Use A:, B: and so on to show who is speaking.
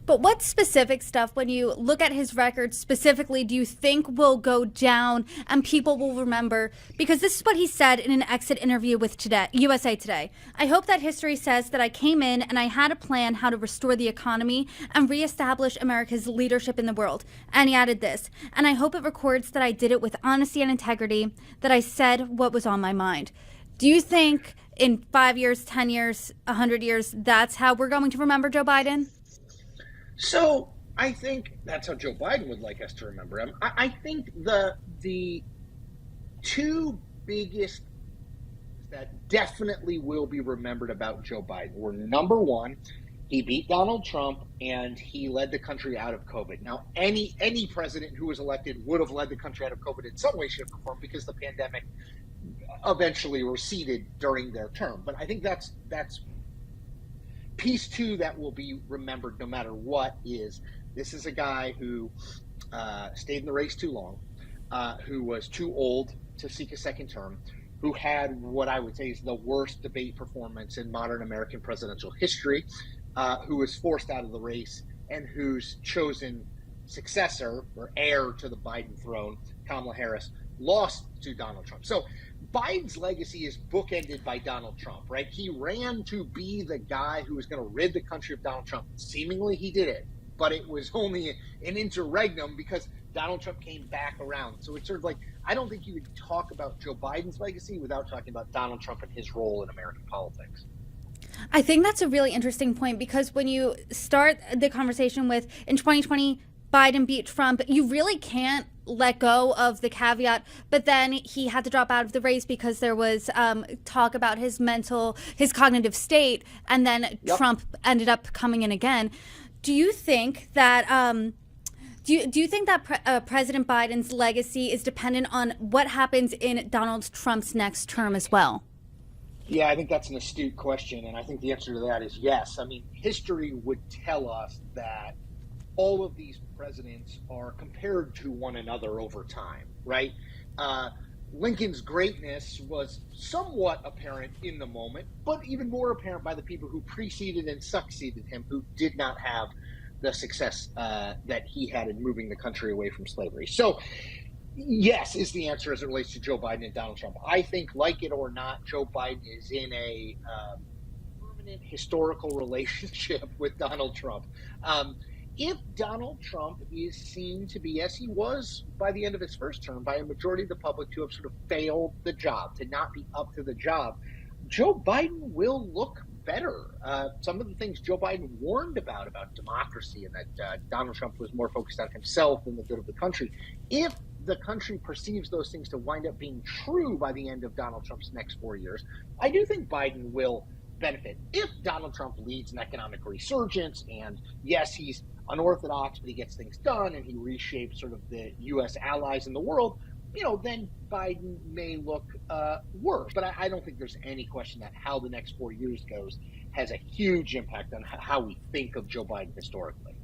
A: But what specific stuff, when you look at his record specifically, do you think will go down and people will remember? Because this is what he said in an exit interview with USA Today. I hope that history says that I came in and I had a plan how to restore the economy and reestablish America's leadership in the world. And he added this, and I hope it records that I did it with honesty and integrity, that I said what was on my mind. Do you think in 5 years, 10 years, 100 years, that's how we're going to remember Joe Biden?
B: So I think that's how Joe Biden would like us to remember him. I think the two biggest that definitely will be remembered about Joe Biden were, number one, he beat Donald Trump and he led the country out of COVID. Now, any president who was elected would have led the country out of COVID in some way, shape, or form because the pandemic eventually receded during their term. But I think that's piece two that will be remembered no matter what. Is this is a guy who stayed in the race too long, who was too old to seek a second term, who had what I would say is the worst debate performance in modern American presidential history, who was forced out of the race, and whose chosen successor or heir to the Biden throne, Kamala Harris, lost to Donald Trump. So Biden's legacy is bookended by Donald Trump, right? He ran to be the guy who was going to rid the country of Donald Trump. Seemingly he did it, but it was only an interregnum because Donald Trump came back around. So it's sort of like, I don't think you could talk about Joe Biden's legacy without talking about Donald Trump and his role in American politics.
A: I think that's a really interesting point, because when you start the conversation with, in 2020, Biden beat Trump, you really can't let go of the caveat, but then he had to drop out of the race because there was talk about his cognitive state, and then Trump ended up coming in again. Do you think that President Biden's legacy is dependent on what happens in Donald Trump's next term as well?
B: Yeah, I think that's an astute question, and I think the answer to that is yes. I mean, history would tell us that all of these presidents are compared to one another over time, right? Lincoln's greatness was somewhat apparent in the moment, but even more apparent by the people who preceded and succeeded him, who did not have the success that he had in moving the country away from slavery. So yes is the answer as it relates to Joe Biden and Donald Trump. I think, like it or not, Joe Biden is in a permanent historical relationship with Donald Trump. If Donald Trump is seen to be, as he was by the end of his first term, by a majority of the public to have sort of failed the job, to not be up to the job, Joe Biden will look better. Some of the things Joe Biden warned about democracy and that Donald Trump was more focused on himself than the good of the country. If the country perceives those things to wind up being true by the end of Donald Trump's next 4 years, I do think Biden will benefit. If Donald Trump leads an economic resurgence, and yes, he's unorthodox, but he gets things done and he reshapes sort of the U.S. allies in the world, then Biden may look worse. But I don't think there's any question that how the next 4 years goes has a huge impact on how we think of Joe Biden historically.